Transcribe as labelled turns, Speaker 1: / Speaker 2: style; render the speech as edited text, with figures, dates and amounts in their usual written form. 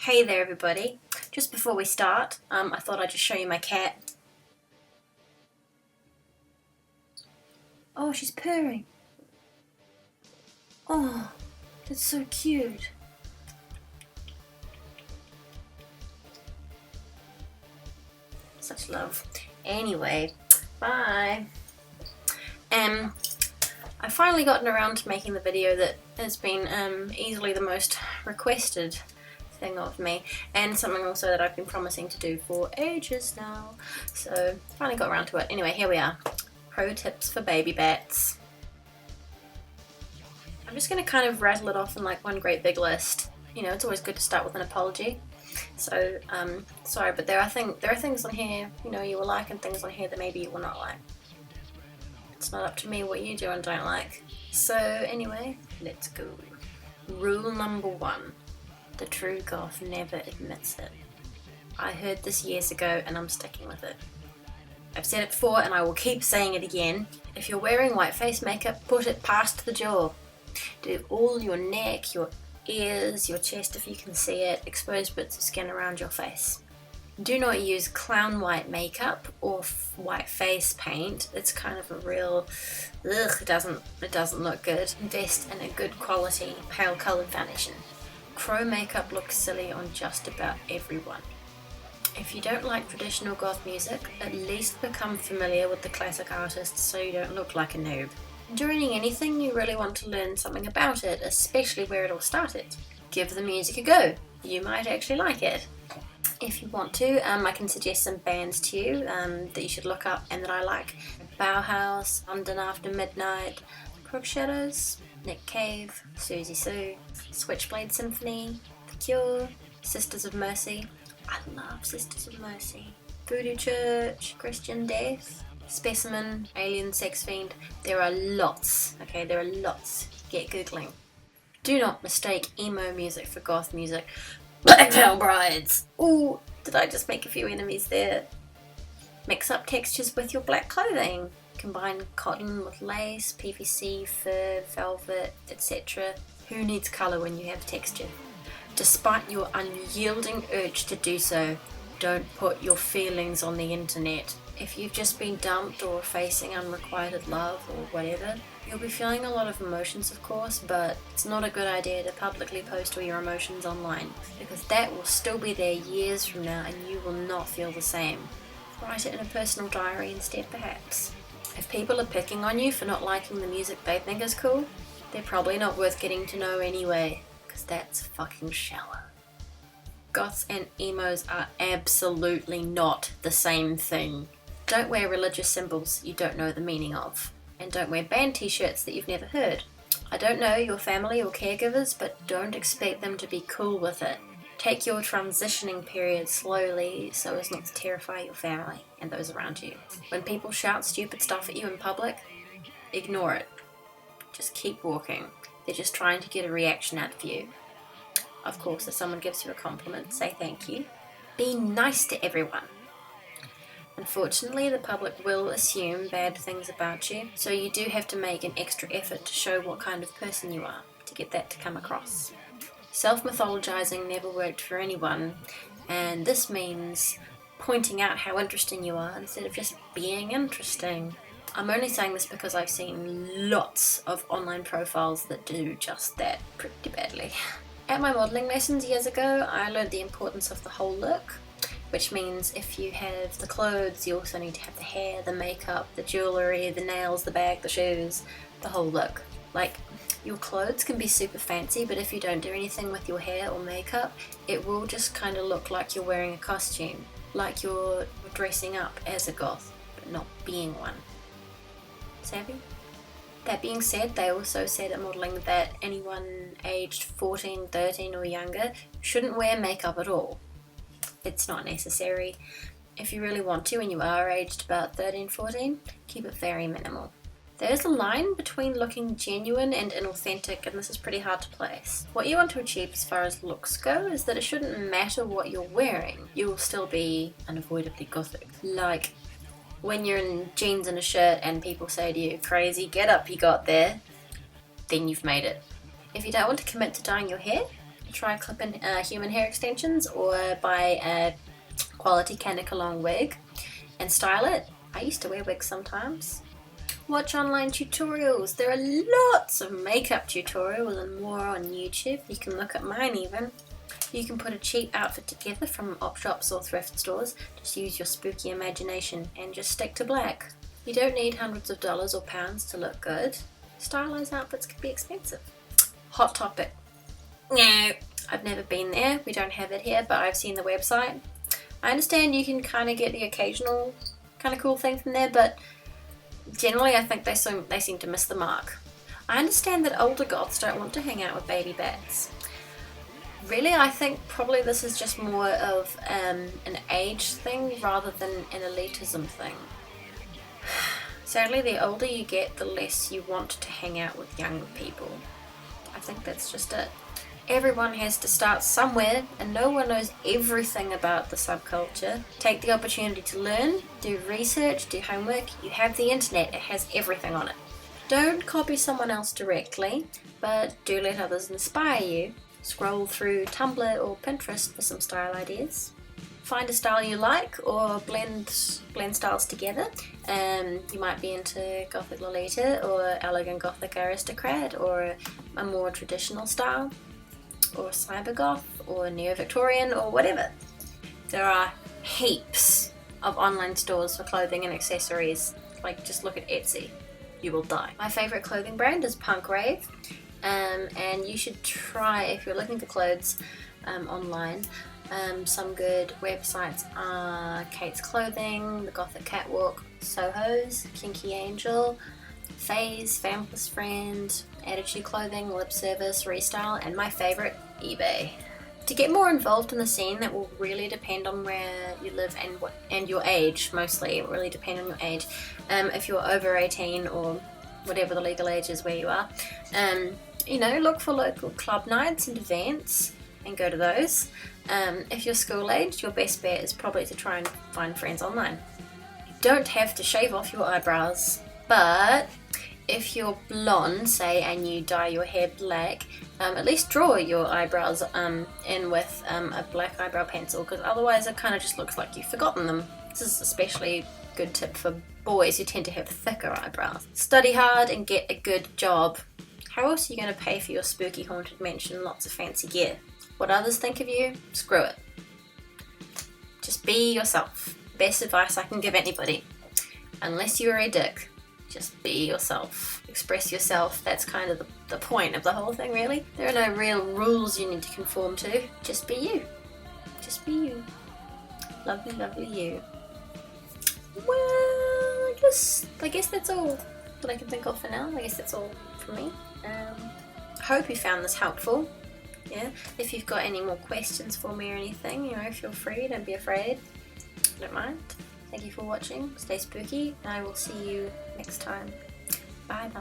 Speaker 1: Hey there everybody. Just before we start, I thought I'd just show you my cat. Oh, she's purring. Oh, that's so cute. Such love. Anyway, bye. I've finally gotten around to making the video that has been easily the most requested thing of me, and something also that I've been promising to do for ages now, so finally got around to it. Anyway, here we are. Pro tips for Babybats. I'm just going to kind of rattle it off in like one great big list. You know, it's always good to start with an apology. So, sorry, but there are things on here, you know, you will like, and things on here that maybe you will not like. It's not up to me what you do and don't like. So anyway, let's go. Rule number 1. The true goth never admits it. I heard this years ago and I'm sticking with it. I've said it before and I will keep saying it again. If you're wearing white face makeup, put it past the jaw. Do all your neck, your ears, your chest if you can see it, expose bits of skin around your face. Do not use clown white makeup or white face paint. It's kind of a real, it doesn't look good. Invest in a good quality pale coloured foundation. Crow makeup looks silly on just about everyone. If you don't like traditional goth music, at least become familiar with the classic artists so you don't look like a noob. Joining anything, you really want to learn something about it, especially where it all started. Give the music a go. You might actually like it. If you want to, I can suggest some bands to you that you should look up and that I like. Bauhaus, London After Midnight, Crook Shadows, Nick Cave, Susie Sue, Switchblade Symphony, The Cure, Sisters of Mercy. I love Sisters of Mercy. Voodoo Church, Christian Death, Specimen, Alien Sex Fiend. There are lots, okay, there are lots. Get googling. Do not mistake emo music for goth music. Black Veil Brides! Ooh, did I just make a few enemies there? Mix up textures with your black clothing. Combine cotton with lace, PVC, fur, velvet, etc. Who needs colour when you have texture? Despite your unyielding urge to do so, don't put your feelings on the internet. If you've just been dumped or facing unrequited love or whatever, you'll be feeling a lot of emotions of course, but it's not a good idea to publicly post all your emotions online, because that will still be there years from now and you will not feel the same. Write it in a personal diary instead perhaps. If people are picking on you for not liking the music they think is cool, they're probably not worth getting to know anyway, because that's fucking shallow. Goths and emos are absolutely not the same thing. Don't wear religious symbols you don't know the meaning of. And don't wear band t-shirts that you've never heard. I don't know your family or caregivers, but don't expect them to be cool with it. Take your transitioning period slowly so as not to terrify your family and those around you. When people shout stupid stuff at you in public, ignore it. Just keep walking. They're just trying to get a reaction out of you. Of course, if someone gives you a compliment, say thank you. Be nice to everyone. Unfortunately, the public will assume bad things about you, so you do have to make an extra effort to show what kind of person you are, to get that to come across. Self-mythologizing never worked for anyone, and this means pointing out how interesting you are instead of just being interesting. I'm only saying this because I've seen lots of online profiles that do just that pretty badly. At my modelling lessons years ago, I learned the importance of the whole look, which means if you have the clothes, you also need to have the hair, the makeup, the jewellery, the nails, the bag, the shoes, the whole look. Like, your clothes can be super fancy, but if you don't do anything with your hair or makeup, it will just kind of look like you're wearing a costume, like you're dressing up as a goth, but not being one. Savvy? That being said, they also said at modelling that anyone aged 14, 13 or younger shouldn't wear makeup at all. It's not necessary. If you really want to and you are aged about 13, 14, keep it very minimal. There's a line between looking genuine and inauthentic, and this is pretty hard to place. What you want to achieve as far as looks go is that it shouldn't matter what you're wearing. You will still be unavoidably gothic. Like, when you're in jeans and a shirt and people say to you, crazy get up you got there, then you've made it. If you don't want to commit to dyeing your hair, try clipping human hair extensions or buy a quality Canicolong wig and style it. I used to wear wigs sometimes. Watch online tutorials. There are lots of makeup tutorials and more on YouTube. You can look at mine even. You can put a cheap outfit together from op shops or thrift stores. Just use your spooky imagination and just stick to black. You don't need hundreds of dollars or pounds to look good. Stylized outfits can be expensive. Hot Topic. No, I've never been there. We don't have it here, but I've seen the website. I understand you can kind of get the occasional kind of cool thing from there, but generally I think they seem to miss the mark. I understand that older goths don't want to hang out with Babybats. Really, I think probably this is just more of an age thing rather than an elitism thing. Sadly, the older you get, the less you want to hang out with younger people. I think that's just it. Everyone has to start somewhere, and no one knows everything about the subculture. Take the opportunity to learn, do research, do homework. You have the internet, it has everything on it. Don't copy someone else directly, but do let others inspire you. Scroll through Tumblr or Pinterest for some style ideas. Find a style you like or blend styles together. You might be into Gothic Lolita or elegant Gothic aristocrat or a more traditional style or cybergoth or neo-Victorian or whatever. There are heaps of online stores for clothing and accessories. Like, just look at Etsy. You will die. My favourite clothing brand is Punk Rave. And you should try, if you're looking for clothes online, some good websites are Kate's Clothing, The Gothic Catwalk, Soho's, Kinky Angel, Faye's, Famous Friend, Attitude Clothing, Lip Service, Restyle, and my favourite, eBay. To get more involved in the scene, that will really depend on where you live and your age, mostly. It will really depend on your age. If you're over 18 or whatever the legal age is where you are, look for local club nights and events and go to those. If you're school age, your best bet is probably to try and find friends online. You don't have to shave off your eyebrows, but if you're blonde, say, and you dye your hair black, at least draw your eyebrows in with a black eyebrow pencil, because otherwise it kind of just looks like you've forgotten them. This is especially a good tip for boys who tend to have thicker eyebrows. Study hard and get a good job. How else are you going to pay for your spooky haunted mansion and lots of fancy gear? What others think of you? Screw it. Just be yourself. Best advice I can give anybody. Unless you're a dick, just be yourself. Express yourself. That's kind of the point of the whole thing, really. There are no real rules you need to conform to. Just be you. Just be you. Lovely, lovely you. Well, I guess that's all that I can think of for now. I guess that's all from me. I hope you found this helpful. Yeah, if you've got any more questions for me or anything, feel free, don't be afraid. I don't mind. Thank you for watching. Stay spooky, and I will see you next time. Bye bye.